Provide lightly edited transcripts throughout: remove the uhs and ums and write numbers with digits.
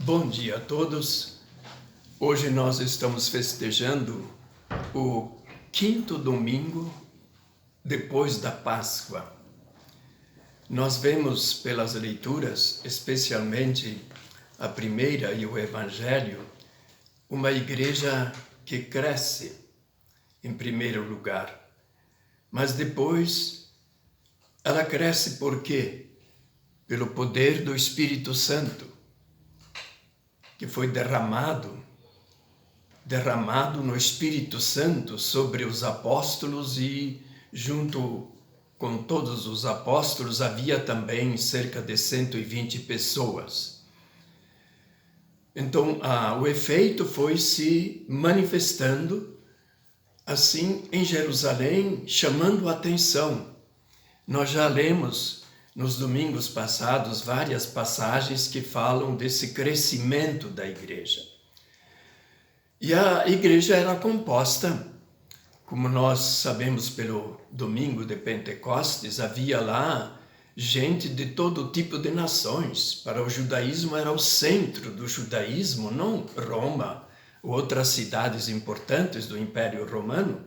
Bom dia a todos. Hoje nós estamos festejando o quinto domingo depois da Páscoa. Nós vemos pelas leituras, especialmente a primeira e o Evangelho, uma igreja que cresce em primeiro lugar. Mas depois ela cresce por quê? Pelo poder do Espírito Santo, que foi derramado no Espírito Santo sobre os apóstolos, e junto com todos os apóstolos havia também cerca de 120 pessoas. Então, o efeito foi se manifestando assim em Jerusalém, chamando a atenção. Nós já lemos nos domingos passados várias passagens que falam desse crescimento da igreja. E a igreja era composta, como nós sabemos pelo domingo de Pentecostes, havia lá gente de todo tipo de nações. Para o judaísmo era o centro do judaísmo, não Roma ou outras cidades importantes do Império Romano,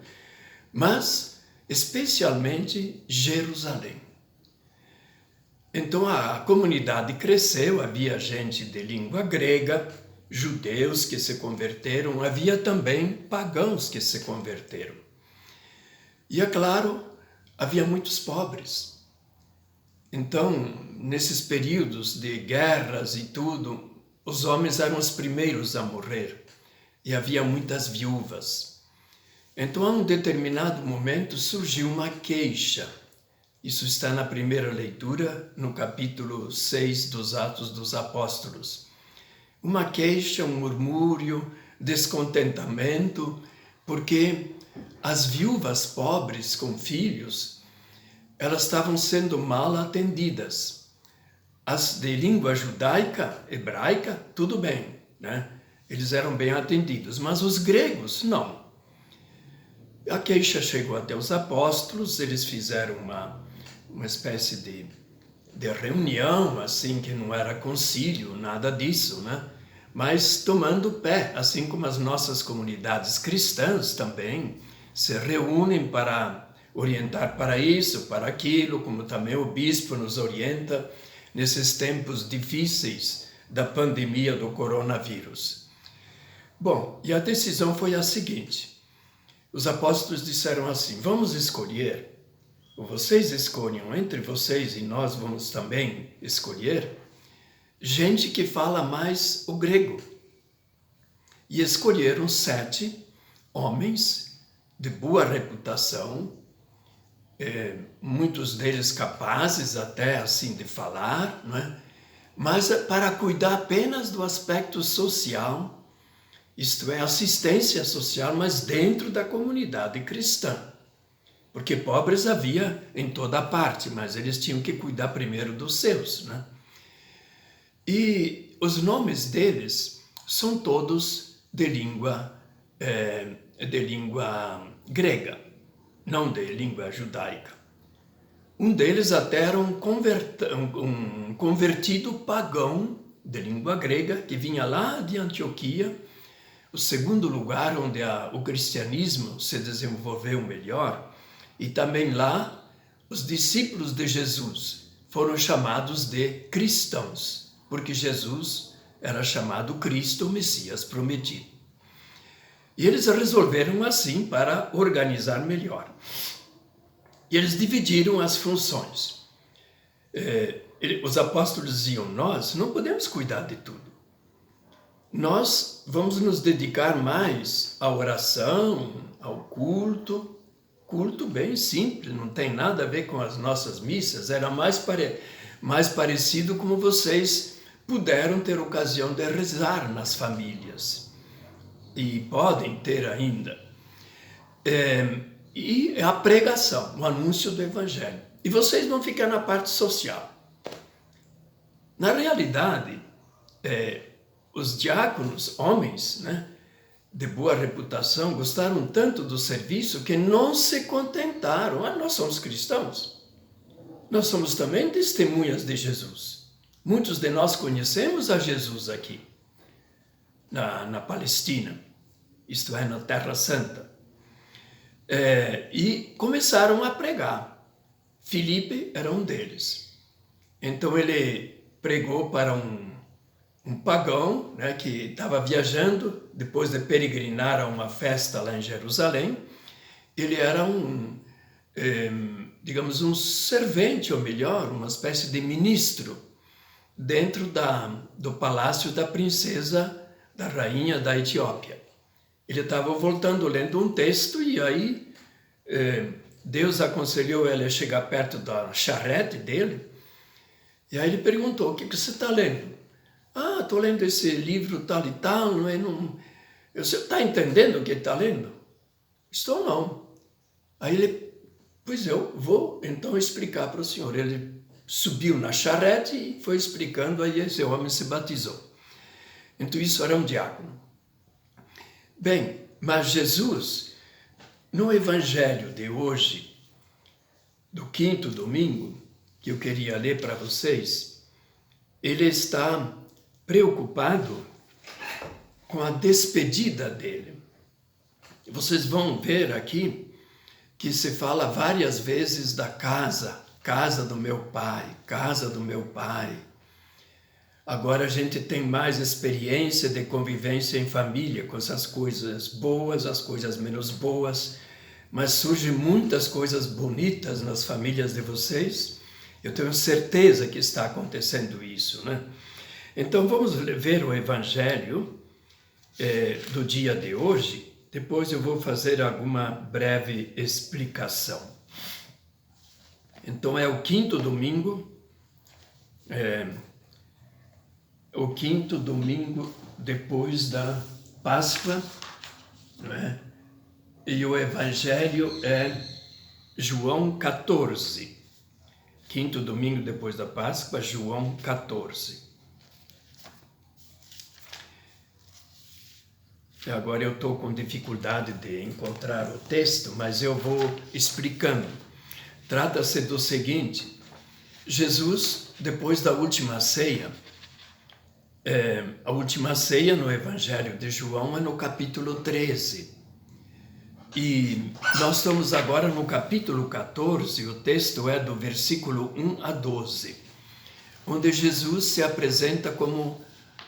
mas especialmente Jerusalém. Então a comunidade cresceu, havia gente de língua grega, judeus que se converteram, havia também pagãos que se converteram. E é claro, havia muitos pobres. Então, nesses períodos de guerras e tudo, os homens eram os primeiros a morrer e havia muitas viúvas. Então, a um determinado momento surgiu uma queixa. Isso está na primeira leitura, no capítulo 6 dos Atos dos Apóstolos. Uma queixa, um murmúrio, descontentamento, porque as viúvas pobres com filhos, elas estavam sendo mal atendidas. As de língua judaica, hebraica, tudo bem, né? Eles eram bem atendidos, mas os gregos, não. A queixa chegou até os apóstolos, eles fizeram uma espécie de reunião, assim, que não era concílio, nada disso, né? Mas tomando pé, assim como as nossas comunidades cristãs também se reúnem para orientar para isso, para aquilo, como também o bispo nos orienta nesses tempos difíceis da pandemia do coronavírus. Bom, e a decisão foi a seguinte: os apóstolos disseram assim: vamos escolher, ou vocês escolham entre vocês e nós vamos também escolher, gente que fala mais o grego. E escolheram 7 homens de boa reputação, muitos deles capazes até assim de falar, não é? Mas para cuidar apenas do aspecto social, isto é, assistência social, mas dentro da comunidade cristã. Porque pobres havia em toda parte, mas eles tinham que cuidar primeiro dos seus, né? E os nomes deles são todos de língua grega, não de língua judaica. Um deles até era um convertido pagão de língua grega, que vinha lá de Antioquia, o segundo lugar onde o cristianismo se desenvolveu melhor. E também lá, os discípulos de Jesus foram chamados de cristãos, porque Jesus era chamado Cristo, o Messias prometido. E eles resolveram assim para organizar melhor. E eles dividiram as funções. Os apóstolos diziam: nós não podemos cuidar de tudo. Nós vamos nos dedicar mais à oração, ao culto bem simples, não tem nada a ver com as nossas missas, era mais parecido como vocês puderam ter ocasião de rezar nas famílias, e podem ter ainda. E a pregação, o anúncio do Evangelho. E vocês vão ficar na parte social. Na realidade, os diáconos, homens, né, de boa reputação, gostaram tanto do serviço que não se contentaram. Nós somos cristãos. Nós somos também testemunhas de Jesus. Muitos de nós conhecemos a Jesus aqui. na Palestina, isto é, na Terra Santa. E começaram a pregar. Filipe era um deles. Então ele pregou para um pagão, né, que estava viajando depois de peregrinar a uma festa lá em Jerusalém. Ele era digamos, um servente, ou melhor, uma espécie de ministro dentro do palácio da princesa, da rainha da Etiópia. Ele estava voltando, lendo um texto, e aí Deus aconselhou ele a chegar perto da charrete dele, e aí ele perguntou: o que você está lendo? Ah, estou lendo esse livro tal e tal, você está entendendo o que ele está lendo? Estou não. Aí ele: pois eu vou então explicar para o senhor. Ele subiu na charrete e foi explicando, aí esse homem se batizou. Então isso era um diácono. Bem, mas Jesus, no evangelho de hoje, do 5º domingo, que eu queria ler para vocês, ele está preocupado com a despedida dele. Vocês vão ver aqui que se fala várias vezes da casa do meu pai, casa do meu pai. Agora a gente tem mais experiência de convivência em família, com essas coisas boas, as coisas menos boas, mas surgem muitas coisas bonitas nas famílias de vocês. Eu tenho certeza que está acontecendo isso, né? Então vamos ver o evangelho do dia de hoje. Depois eu vou fazer alguma breve explicação. Então é o 5º domingo, o 5º domingo depois da Páscoa, não é? E o evangelho é João 14. 5º domingo depois da Páscoa, João 14. E agora eu estou com dificuldade de encontrar o texto, mas eu vou explicando. Trata-se do seguinte: Jesus, depois da última ceia, a última ceia no Evangelho de João é no capítulo 13. E nós estamos agora no capítulo 14, o texto é do versículo 1 a 12, onde Jesus se apresenta como: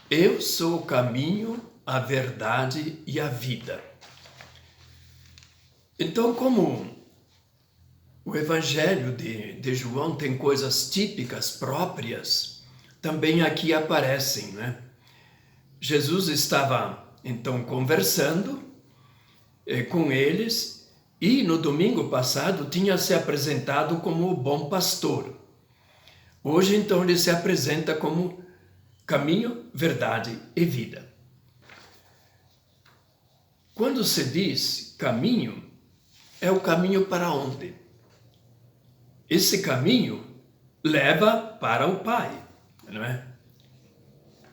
eu sou o caminho, a verdade e a vida. Então, como o Evangelho de João tem coisas típicas, próprias, também aqui aparecem, né? Jesus estava, então, conversando com eles, e no domingo passado tinha se apresentado como o bom pastor. Hoje, então, ele se apresenta como caminho, verdade e vida. Quando se diz caminho, é o caminho para onde? Esse caminho leva para o Pai, não é?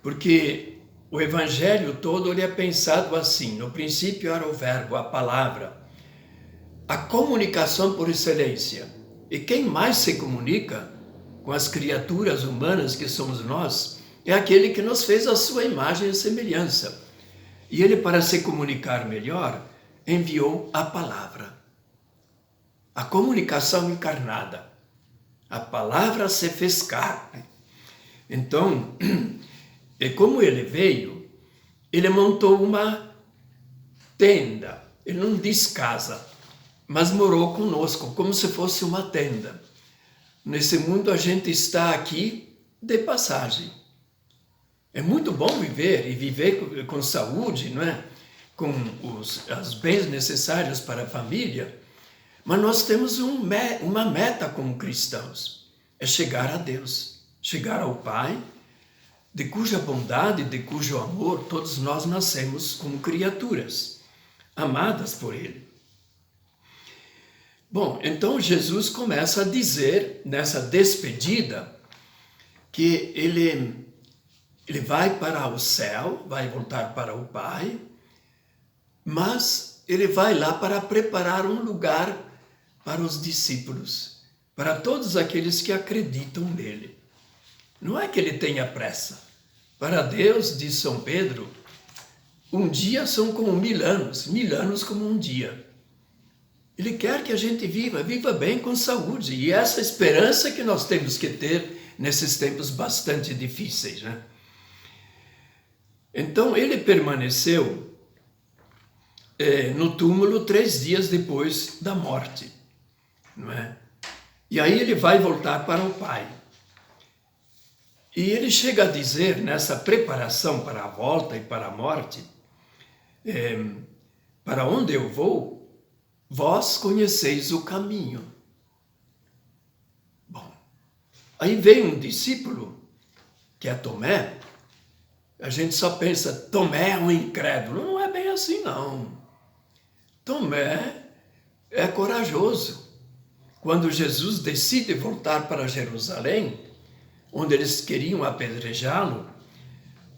Porque o Evangelho todo ele é pensado assim: no princípio era o Verbo, a palavra, a comunicação por excelência. E quem mais se comunica com as criaturas humanas que somos nós é aquele que nos fez a sua imagem e semelhança. E ele, para se comunicar melhor, enviou a palavra. A comunicação encarnada. A palavra se fez carne. Então, como ele veio, ele montou uma tenda. Ele não diz casa, mas morou conosco, como se fosse uma tenda. Nesse mundo a gente está aqui de passagem. É muito bom viver, e viver com saúde, não é? Com os bens necessários para a família, mas nós temos uma meta como cristãos: é chegar a Deus, chegar ao Pai, de cuja bondade, de cujo amor todos nós nascemos como criaturas, amadas por Ele. Bom, então Jesus começa a dizer, nessa despedida, que ele vai para o céu, vai voltar para o Pai, mas ele vai lá para preparar um lugar para os discípulos, para todos aqueles que acreditam nele. Não é que ele tenha pressa. Para Deus, diz São Pedro, um dia são como 1000 anos como um dia. Ele quer que a gente viva bem com saúde. E essa esperança que nós temos que ter nesses tempos bastante difíceis, né? Então, ele permaneceu no túmulo 3 dias depois da morte, não é? E aí ele vai voltar para o Pai. E ele chega a dizer, nessa preparação para a volta e para a morte, para onde eu vou, vós conheceis o caminho. Bom, aí vem um discípulo, que é Tomé. A gente só pensa, Tomé é um incrédulo. Não é bem assim, não. Tomé é corajoso. Quando Jesus decide voltar para Jerusalém, onde eles queriam apedrejá-lo,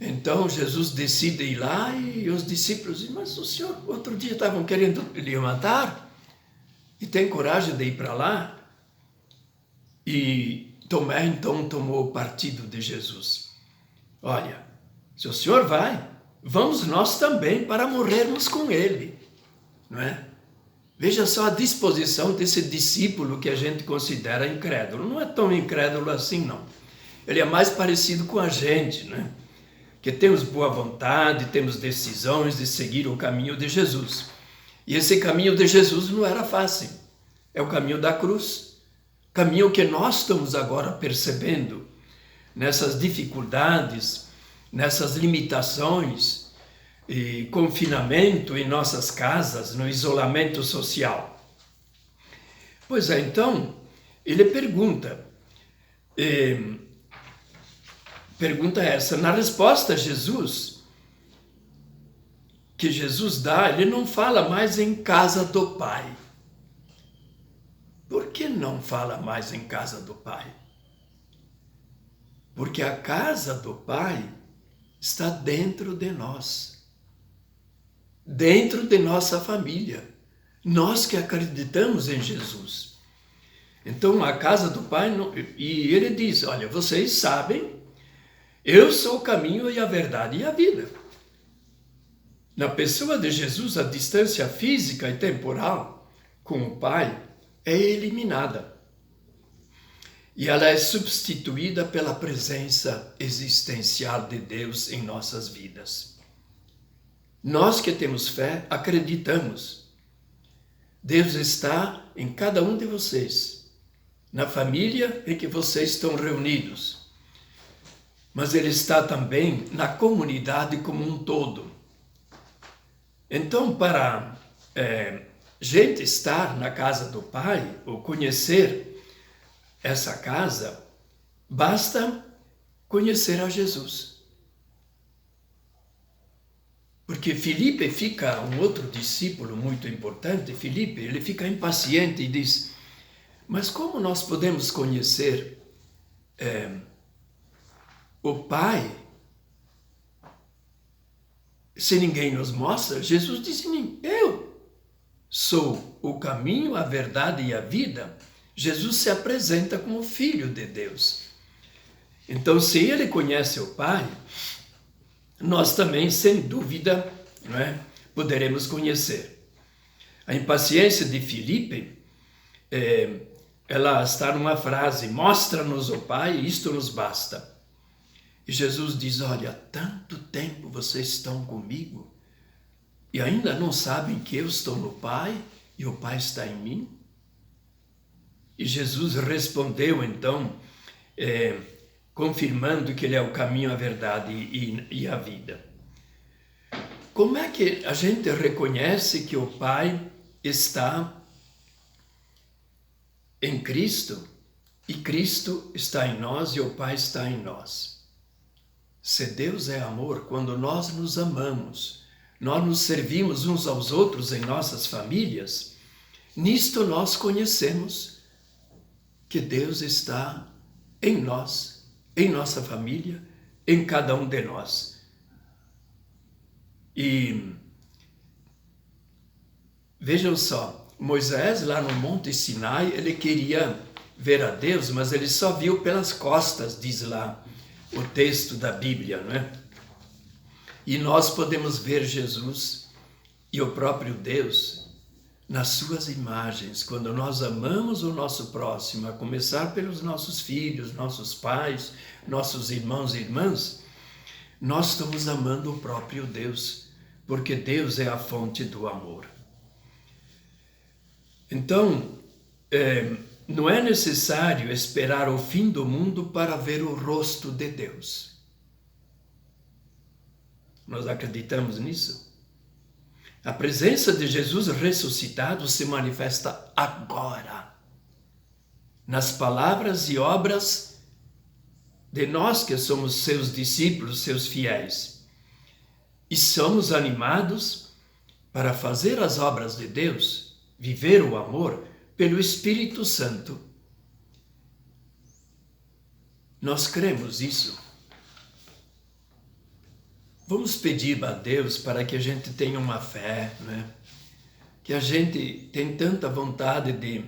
então Jesus decide ir lá e os discípulos dizem, mas o senhor, outro dia estavam querendo lhe matar e tem coragem de ir para lá? E Tomé então tomou o partido de Jesus. Olha, se o senhor vai, vamos nós também para morrermos com ele, não é? Veja só a disposição desse discípulo que a gente considera incrédulo. Não é tão incrédulo assim, não. Ele é mais parecido com a gente, né? Que temos boa vontade, temos decisões de seguir o caminho de Jesus. E esse caminho de Jesus não era fácil. É o caminho da cruz. Caminho que nós estamos agora percebendo nessas dificuldades, nessas limitações e confinamento em nossas casas, no isolamento social. Pois é, então, ele pergunta essa. Na resposta, que Jesus dá, ele não fala mais em casa do Pai. Por que não fala mais em casa do Pai? Porque a casa do Pai está dentro de nós, dentro de nossa família, nós que acreditamos em Jesus. Então, a casa do Pai, e ele diz, olha, vocês sabem, eu sou o caminho e a verdade e a vida. Na pessoa de Jesus, a distância física e temporal com o Pai é eliminada. E ela é substituída pela presença existencial de Deus em nossas vidas. Nós que temos fé, acreditamos. Deus está em cada um de vocês, na família em que vocês estão reunidos. Mas Ele está também na comunidade como um todo. Então, para gente estar na casa do Pai, ou conhecer essa casa, basta conhecer a Jesus. Porque Filipe fica, um outro discípulo muito importante, Filipe, ele fica impaciente e diz, mas como nós podemos conhecer o Pai se ninguém nos mostra? Jesus disse, eu sou o caminho, a verdade e a vida. Jesus se apresenta como Filho de Deus. Então, se ele conhece o Pai, nós também, sem dúvida, não é, poderemos conhecer. A impaciência de Filipe, ela está numa frase, mostra-nos o Pai, isto nos basta. E Jesus diz, olha, tanto tempo vocês estão comigo e ainda não sabem que eu estou no Pai e o Pai está em mim? E Jesus respondeu, então, confirmando que Ele é o caminho, a verdade e a vida. Como é que a gente reconhece que o Pai está em Cristo e Cristo está em nós e o Pai está em nós? Se Deus é amor, quando nós nos amamos, nós nos servimos uns aos outros em nossas famílias, nisto nós conhecemos que Deus está em nós, em nossa família, em cada um de nós. E vejam só, Moisés lá no Monte Sinai, ele queria ver a Deus, mas ele só viu pelas costas, diz lá o texto da Bíblia, não é? E nós podemos ver Jesus e o próprio Deus nas suas imagens. Quando nós amamos o nosso próximo, a começar pelos nossos filhos, nossos pais, nossos irmãos e irmãs, nós estamos amando o próprio Deus, porque Deus é a fonte do amor. Então, não é necessário esperar o fim do mundo para ver o rosto de Deus. Nós acreditamos nisso? A presença de Jesus ressuscitado se manifesta agora, nas palavras e obras de nós que somos seus discípulos, seus fiéis. E somos animados para fazer as obras de Deus, viver o amor pelo Espírito Santo. Nós cremos isso. Vamos pedir a Deus para que a gente tenha uma fé, né? Que a gente tem tanta vontade de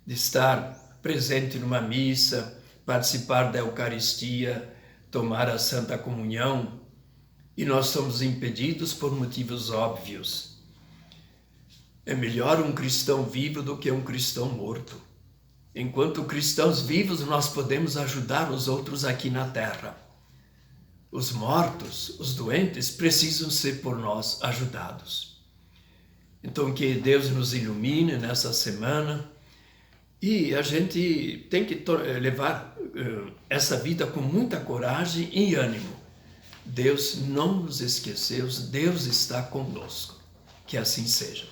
estar presente numa missa, participar da Eucaristia, tomar a Santa Comunhão, e nós somos impedidos por motivos óbvios. É melhor um cristão vivo do que um cristão morto. Enquanto cristãos vivos, nós podemos ajudar os outros aqui na terra. Os mortos, os doentes, precisam ser por nós ajudados. Então, que Deus nos ilumine nessa semana e a gente tem que levar essa vida com muita coragem e ânimo. Deus não nos esqueceu, Deus está conosco. Que assim seja.